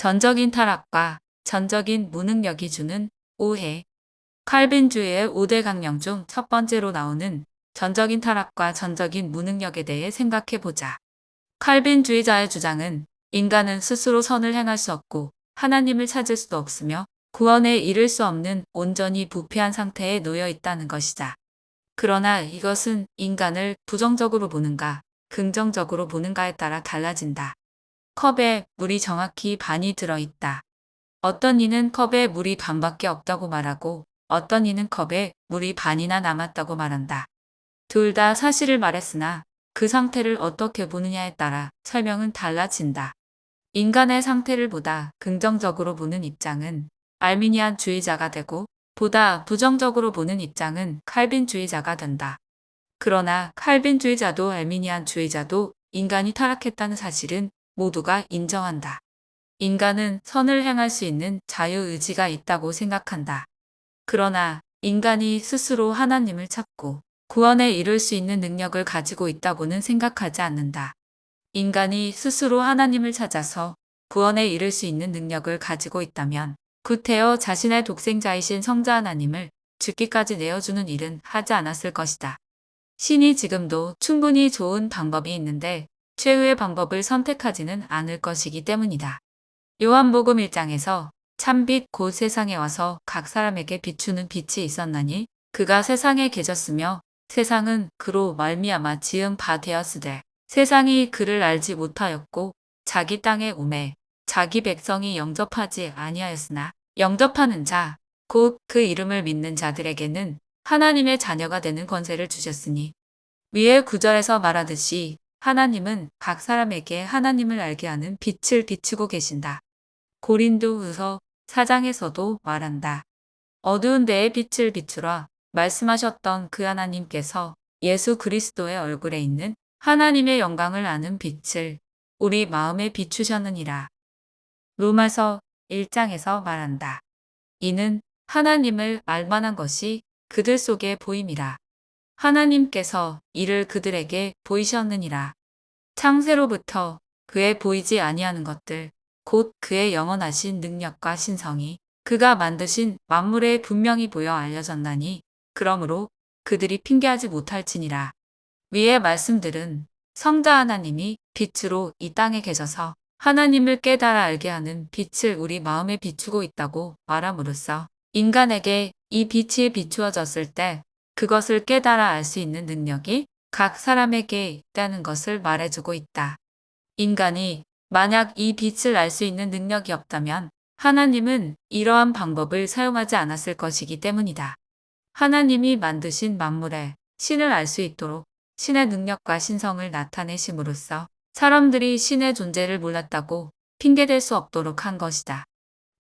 전적인 타락과 전적인 무능력이 주는 오해. 칼빈주의의 5대 강령 중 첫 번째로 나오는 전적인 타락과 전적인 무능력에 대해 생각해 보자. 칼빈주의자의 주장은 인간은 스스로 선을 행할 수 없고 하나님을 찾을 수도 없으며 구원에 이를 수 없는 온전히 부패한 상태에 놓여 있다는 것이다. 그러나 이것은 인간을 부정적으로 보는가, 긍정적으로 보는가에 따라 달라진다. 컵에 물이 정확히 반이 들어있다. 어떤 이는 컵에 물이 반밖에 없다고 말하고 어떤 이는 컵에 물이 반이나 남았다고 말한다. 둘 다 사실을 말했으나 그 상태를 어떻게 보느냐에 따라 설명은 달라진다. 인간의 상태를 보다 긍정적으로 보는 입장은 알미니안주의자가 되고 보다 부정적으로 보는 입장은 칼빈주의자가 된다. 그러나 칼빈주의자도 알미니안주의자도 인간이 타락했다는 사실은 모두가 인정한다. 인간은 선을 행할 수 있는 자유의지가 있다고 생각한다. 그러나 인간이 스스로 하나님을 찾고 구원에 이룰 수 있는 능력을 가지고 있다고는 생각하지 않는다. 인간이 스스로 하나님을 찾아서 구원에 이를 수 있는 능력을 가지고 있다면 구태여 자신의 독생자이신 성자 하나님을 죽기까지 내어주는 일은 하지 않았을 것이다. 신이 지금도 충분히 좋은 방법이 있는데 최후의 방법을 선택하지는 않을 것이기 때문이다. 요한복음 1장에서 참빛 곧 세상에 와서 각 사람에게 비추는 빛이 있었나니 그가 세상에 계셨으며 세상은 그로 말미암아 지은 바 되었으되 세상이 그를 알지 못하였고 자기 땅에 오매 자기 백성이 영접하지 아니하였으나 영접하는 자 곧 그 이름을 믿는 자들에게는 하나님의 자녀가 되는 권세를 주셨으니 위의 구절에서 말하듯이 하나님은 각 사람에게 하나님을 알게 하는 빛을 비추고 계신다. 고린도후서 4장에서도 말한다. 어두운 데에 빛을 비추라 말씀하셨던 그 하나님께서 예수 그리스도의 얼굴에 있는 하나님의 영광을 아는 빛을 우리 마음에 비추셨느니라. 로마서 1장에서 말한다. 이는 하나님을 알만한 것이 그들 속에 보임이라. 하나님께서 이를 그들에게 보이셨느니라. 창세로부터 그의 보이지 아니하는 것들, 곧 그의 영원하신 능력과 신성이 그가 만드신 만물에 분명히 보여 알려졌나니 그러므로 그들이 핑계하지 못할지니라. 위의 말씀들은 성자 하나님이 빛으로 이 땅에 계셔서 하나님을 깨달아 알게 하는 빛을 우리 마음에 비추고 있다고 말함으로써 인간에게 이 빛이 비추어졌을 때 그것을 깨달아 알 수 있는 능력이 각 사람에게 있다는 것을 말해주고 있다. 인간이 만약 이 빛을 알 수 있는 능력이 없다면 하나님은 이러한 방법을 사용하지 않았을 것이기 때문이다. 하나님이 만드신 만물에 신을 알 수 있도록 신의 능력과 신성을 나타내심으로써 사람들이 신의 존재를 몰랐다고 핑계댈 수 없도록 한 것이다.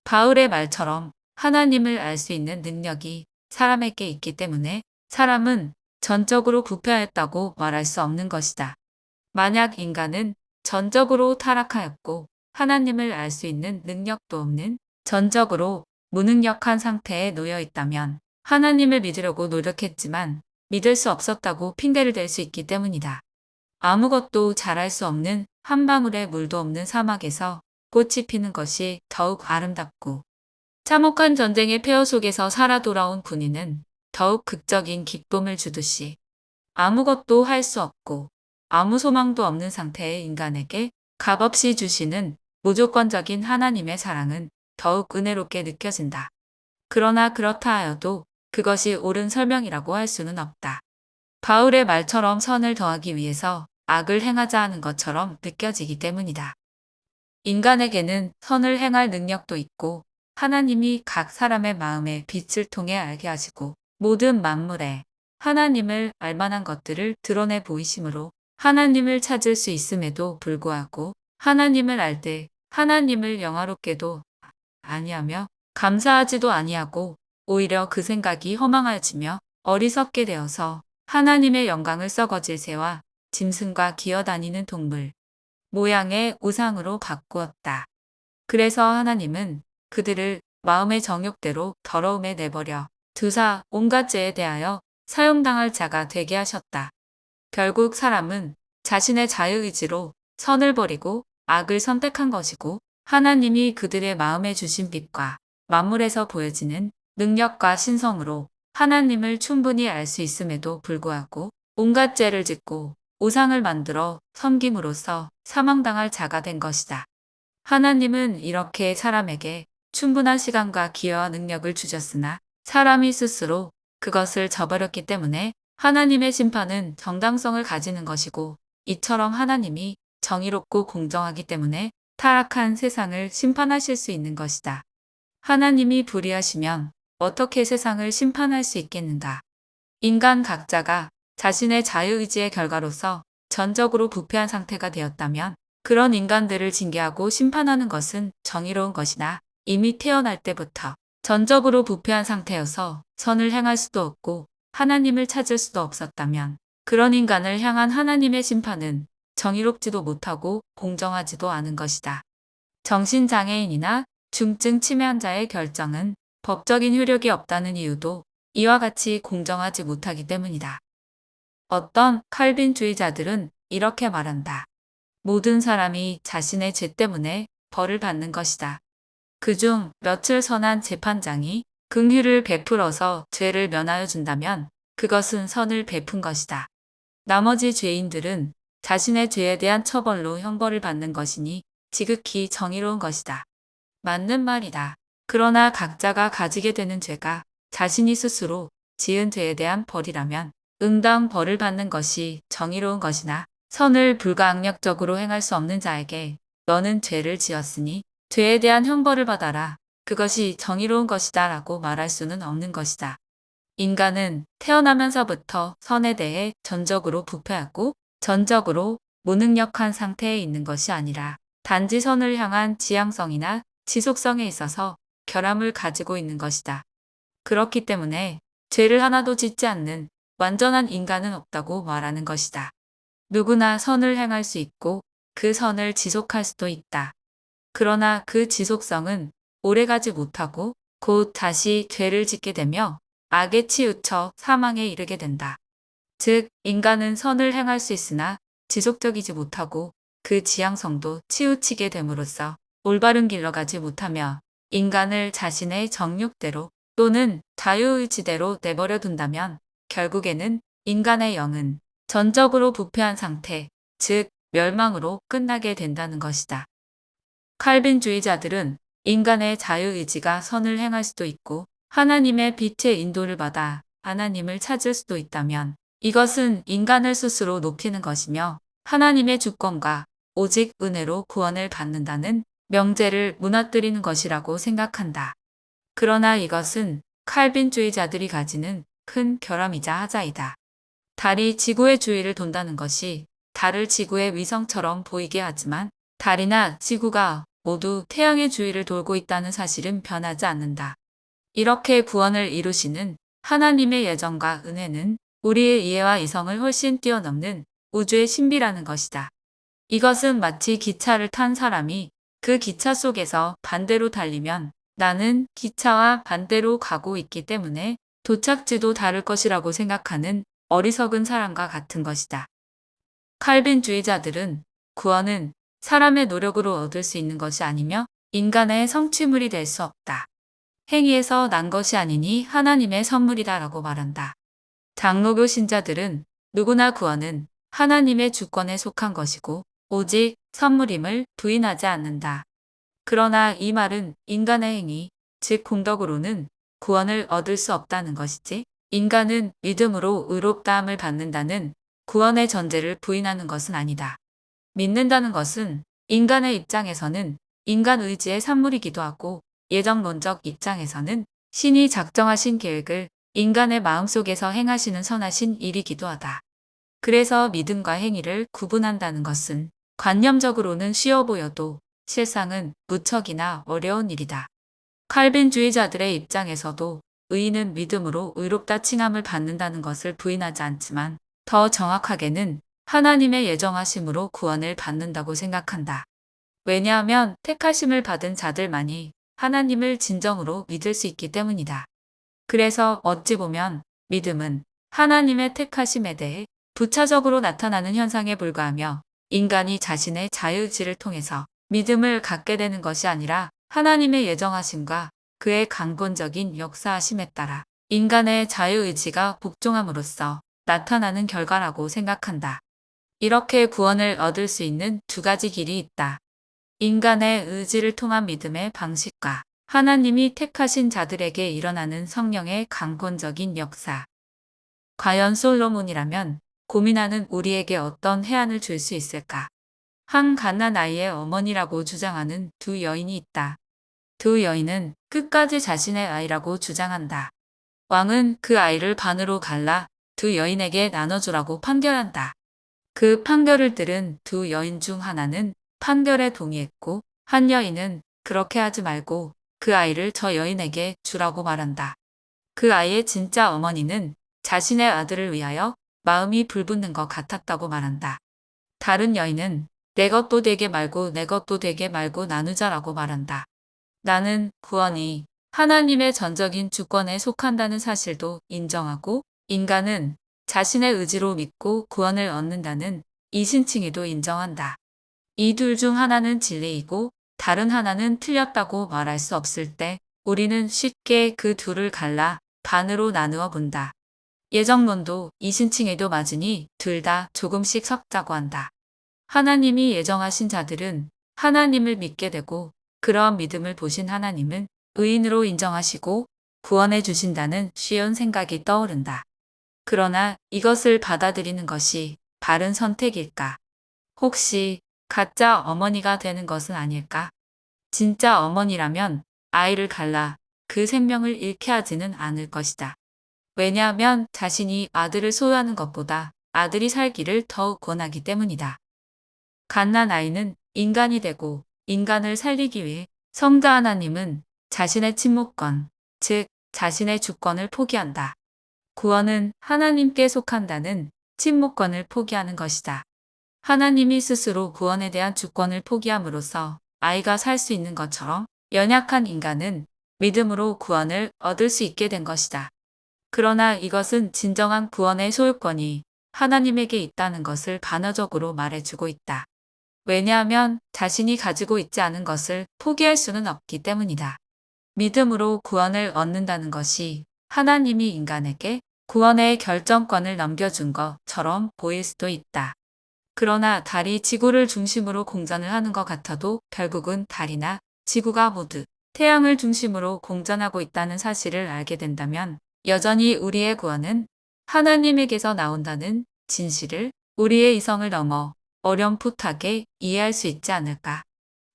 바울의 말처럼 하나님을 알 수 있는 능력이 사람에게 있기 때문에 사람은 전적으로 부패하였다고 말할 수 없는 것이다. 만약 인간은 전적으로 타락하였고 하나님을 알 수 있는 능력도 없는 전적으로 무능력한 상태에 놓여 있다면 하나님을 믿으려고 노력했지만 믿을 수 없었다고 핑계를 댈 수 있기 때문이다. 아무것도 잘할 수 없는 한 방울의 물도 없는 사막에서 꽃이 피는 것이 더욱 아름답고 참혹한 전쟁의 폐허 속에서 살아 돌아온 군인은 더욱 극적인 기쁨을 주듯이 아무것도 할 수 없고 아무 소망도 없는 상태의 인간에게 값없이 주시는 무조건적인 하나님의 사랑은 더욱 은혜롭게 느껴진다. 그러나 그렇다 하여도 그것이 옳은 설명이라고 할 수는 없다. 바울의 말처럼 선을 더하기 위해서 악을 행하자 하는 것처럼 느껴지기 때문이다. 인간에게는 선을 행할 능력도 있고 하나님이 각 사람의 마음에 빛을 통해 알게 하시고 모든 만물에 하나님을 알만한 것들을 드러내 보이심으로 하나님을 찾을 수 있음에도 불구하고 하나님을 알 때 하나님을 영화롭게도 아니하며 감사하지도 아니하고 오히려 그 생각이 허망해지며 어리석게 되어서 하나님의 영광을 썩어질 새와 짐승과 기어다니는 동물 모양의 우상으로 바꾸었다. 그래서 하나님은 그들을 마음의 정욕대로 더러움에 내버려 두사 온갖 죄에 대하여 사형당할 자가 되게 하셨다. 결국 사람은 자신의 자유의지로 선을 버리고 악을 선택한 것이고 하나님이 그들의 마음에 주신 빛과 만물에서 보여지는 능력과 신성으로 하나님을 충분히 알 수 있음에도 불구하고 온갖 죄를 짓고 우상을 만들어 섬김으로써 사망당할 자가 된 것이다. 하나님은 이렇게 사람에게 충분한 시간과 기회와 능력을 주셨으나 사람이 스스로 그것을 저버렸기 때문에 하나님의 심판은 정당성을 가지는 것이고, 이처럼 하나님이 정의롭고 공정하기 때문에 타락한 세상을 심판하실 수 있는 것이다. 하나님이 불의하시면 어떻게 세상을 심판할 수 있겠는가? 인간 각자가 자신의 자유의지의 결과로서 전적으로 부패한 상태가 되었다면 그런 인간들을 징계하고 심판하는 것은 정의로운 것이나, 이미 태어날 때부터 전적으로 부패한 상태여서 선을 행할 수도 없고 하나님을 찾을 수도 없었다면 그런 인간을 향한 하나님의 심판은 정의롭지도 못하고 공정하지도 않은 것이다. 정신장애인이나 중증 치매 환자의 결정은 법적인 효력이 없다는 이유도 이와 같이 공정하지 못하기 때문이다. 어떤 칼빈주의자들은 이렇게 말한다. 모든 사람이 자신의 죄 때문에 벌을 받는 것이다. 그중 며칠 선한 재판장이 긍휼을 베풀어서 죄를 면하여 준다면 그것은 선을 베푼 것이다. 나머지 죄인들은 자신의 죄에 대한 처벌로 형벌을 받는 것이니 지극히 정의로운 것이다. 맞는 말이다. 그러나 각자가 가지게 되는 죄가 자신이 스스로 지은 죄에 대한 벌이라면 응당 벌을 받는 것이 정의로운 것이나, 선을 불가항력적으로 행할 수 없는 자에게 너는 죄를 지었으니 죄에 대한 형벌을 받아라, 그것이 정의로운 것이다 라고 말할 수는 없는 것이다. 인간은 태어나면서부터 선에 대해 전적으로 부패하고 전적으로 무능력한 상태에 있는 것이 아니라 단지 선을 향한 지향성이나 지속성에 있어서 결함을 가지고 있는 것이다. 그렇기 때문에 죄를 하나도 짓지 않는 완전한 인간은 없다고 말하는 것이다. 누구나 선을 행할 수 있고 그 선을 지속할 수도 있다. 그러나 그 지속성은 오래가지 못하고 곧 다시 죄를 짓게 되며 악에 치우쳐 사망에 이르게 된다. 즉, 인간은 선을 행할 수 있으나 지속적이지 못하고 그 지향성도 치우치게 됨으로써 올바른 길로 가지 못하며 인간을 자신의 정욕대로 또는 자유의지대로 내버려 둔다면 결국에는 인간의 영은 전적으로 부패한 상태, 즉 멸망으로 끝나게 된다는 것이다. 칼빈주의자들은 인간의 자유의지가 선을 행할 수도 있고 하나님의 빛의 인도를 받아 하나님을 찾을 수도 있다면 이것은 인간을 스스로 높이는 것이며 하나님의 주권과 오직 은혜로 구원을 받는다는 명제를 무너뜨리는 것이라고 생각한다. 그러나 이것은 칼빈주의자들이 가지는 큰 결함이자 하자이다. 달이 지구의 주위를 돈다는 것이 달을 지구의 위성처럼 보이게 하지만 달이나 지구가 모두 태양의 주위를 돌고 있다는 사실은 변하지 않는다. 이렇게 구원을 이루시는 하나님의 예정과 은혜는 우리의 이해와 이성을 훨씬 뛰어넘는 우주의 신비라는 것이다. 이것은 마치 기차를 탄 사람이 그 기차 속에서 반대로 달리면 나는 기차와 반대로 가고 있기 때문에 도착지도 다를 것이라고 생각하는 어리석은 사람과 같은 것이다. 칼빈주의자들은 구원은 사람의 노력으로 얻을 수 있는 것이 아니며 인간의 성취물이 될 수 없다. 행위에서 난 것이 아니니 하나님의 선물이다라고 말한다. 장로교 신자들은 누구나 구원은 하나님의 주권에 속한 것이고 오직 선물임을 부인하지 않는다. 그러나 이 말은 인간의 행위, 즉 공덕으로는 구원을 얻을 수 없다는 것이지, 인간은 믿음으로 의롭다함을 받는다는 구원의 전제를 부인하는 것은 아니다. 믿는다는 것은 인간의 입장에서는 인간 의지의 산물이기도 하고 예정론적 입장에서는 신이 작정하신 계획을 인간의 마음속에서 행하시는 선하신 일이기도 하다. 그래서 믿음과 행위를 구분한다는 것은 관념적으로는 쉬워 보여도 실상은 무척이나 어려운 일이다. 칼빈주의자들의 입장에서도 의인은 믿음으로 의롭다 칭함을 받는다는 것을 부인하지 않지만 더 정확하게는 하나님의 예정하심으로 구원을 받는다고 생각한다. 왜냐하면 택하심을 받은 자들만이 하나님을 진정으로 믿을 수 있기 때문이다. 그래서 어찌 보면 믿음은 하나님의 택하심에 대해 부차적으로 나타나는 현상에 불과하며 인간이 자신의 자유의지를 통해서 믿음을 갖게 되는 것이 아니라 하나님의 예정하심과 그의 강권적인 역사하심에 따라 인간의 자유의지가 복종함으로써 나타나는 결과라고 생각한다. 이렇게 구원을 얻을 수 있는 두 가지 길이 있다. 인간의 의지를 통한 믿음의 방식과 하나님이 택하신 자들에게 일어나는 성령의 강권적인 역사. 과연 솔로몬이라면 고민하는 우리에게 어떤 해안을 줄 수 있을까? 한 갓난 아이의 어머니라고 주장하는 두 여인이 있다. 두 여인은 끝까지 자신의 아이라고 주장한다. 왕은 그 아이를 반으로 갈라 두 여인에게 나눠주라고 판결한다. 그 판결을 들은 두 여인 중 하나는 판결에 동의했고 한 여인은 그렇게 하지 말고 그 아이를 저 여인에게 주라고 말한다. 그 아이의 진짜 어머니는 자신의 아들을 위하여 마음이 불붙는 것 같았다고 말한다. 다른 여인은 내 것도 되게 말고 내 것도 되게 말고 나누자라고 말한다. 나는 구원이 하나님의 전적인 주권에 속한다는 사실도 인정하고 인간은 자신의 의지로 믿고 구원을 얻는다는 이신칭의도 인정한다. 이 둘 중 하나는 진리이고 다른 하나는 틀렸다고 말할 수 없을 때 우리는 쉽게 그 둘을 갈라 반으로 나누어 본다. 예정론도 이신칭의도 맞으니 둘 다 조금씩 섞자고 한다. 하나님이 예정하신 자들은 하나님을 믿게 되고 그러한 믿음을 보신 하나님은 의인으로 인정하시고 구원해 주신다는 쉬운 생각이 떠오른다. 그러나 이것을 받아들이는 것이 바른 선택일까? 혹시 가짜 어머니가 되는 것은 아닐까? 진짜 어머니라면 아이를 갈라 그 생명을 잃게 하지는 않을 것이다. 왜냐하면 자신이 아들을 소유하는 것보다 아들이 살기를 더욱 권하기 때문이다. 갓난 아이는 인간이 되고 인간을 살리기 위해 성자 하나님은 자신의 침묵권, 즉 자신의 주권을 포기한다. 구원은 하나님께 속한다는 침묵권을 포기하는 것이다. 하나님이 스스로 구원에 대한 주권을 포기함으로써 아이가 살 수 있는 것처럼 연약한 인간은 믿음으로 구원을 얻을 수 있게 된 것이다. 그러나 이것은 진정한 구원의 소유권이 하나님에게 있다는 것을 반어적으로 말해주고 있다. 왜냐하면 자신이 가지고 있지 않은 것을 포기할 수는 없기 때문이다. 믿음으로 구원을 얻는다는 것이 하나님이 인간에게 구원의 결정권을 넘겨준 것처럼 보일 수도 있다. 그러나 달이 지구를 중심으로 공전을 하는 것 같아도 결국은 달이나 지구가 모두 태양을 중심으로 공전하고 있다는 사실을 알게 된다면 여전히 우리의 구원은 하나님에게서 나온다는 진실을 우리의 이성을 넘어 어렴풋하게 이해할 수 있지 않을까.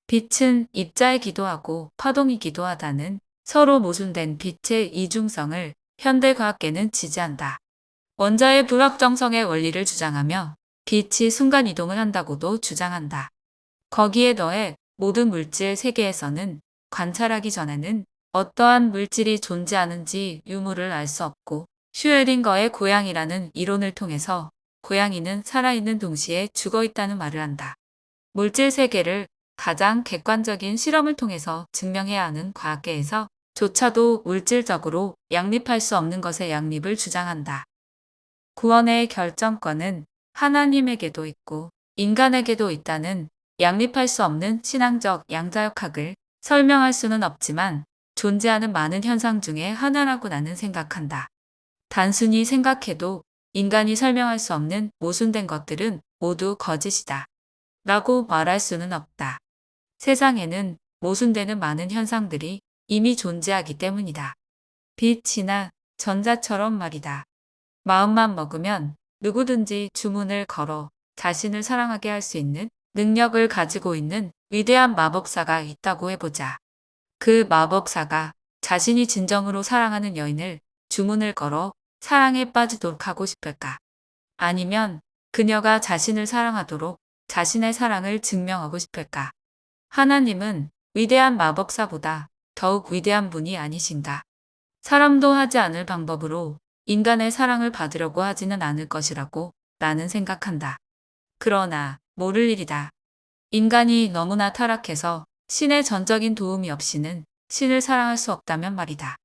빛은 입자이기도 하고 파동이기도 하다는 서로 모순된 빛의 이중성을 현대과학계는 지지한다. 원자의 불확정성의 원리를 주장하며 빛이 순간이동을 한다고도 주장한다. 거기에 더해 모든 물질 세계에서는 관찰하기 전에는 어떠한 물질이 존재하는지 유무를 알 수 없고 슈에딩거의 고양이라는 이론을 통해서 고양이는 살아있는 동시에 죽어있다는 말을 한다. 물질 세계를 가장 객관적인 실험을 통해서 증명해야 하는 과학계에서 조차도 물질적으로 양립할 수 없는 것의 양립을 주장한다. 구원의 결정권은 하나님에게도 있고 인간에게도 있다는 양립할 수 없는 신앙적 양자역학을 설명할 수는 없지만 존재하는 많은 현상 중에 하나라고 나는 생각한다. 단순히 생각해도 인간이 설명할 수 없는 모순된 것들은 모두 거짓이다. 라고 말할 수는 없다. 세상에는 모순되는 많은 현상들이 이미 존재하기 때문이다. 빛이나 전자처럼 말이다. 마음만 먹으면 누구든지 주문을 걸어 자신을 사랑하게 할 수 있는 능력을 가지고 있는 위대한 마법사가 있다고 해보자. 그 마법사가 자신이 진정으로 사랑하는 여인을 주문을 걸어 사랑에 빠지도록 하고 싶을까? 아니면 그녀가 자신을 사랑하도록 자신의 사랑을 증명하고 싶을까? 하나님은 위대한 마법사보다 더욱 위대한 분이 아니신가? 사람도 하지 않을 방법으로 인간의 사랑을 받으려고 하지는 않을 것이라고 나는 생각한다. 그러나 모를 일이다. 인간이 너무나 타락해서 신의 전적인 도움이 없이는 신을 사랑할 수 없다면 말이다.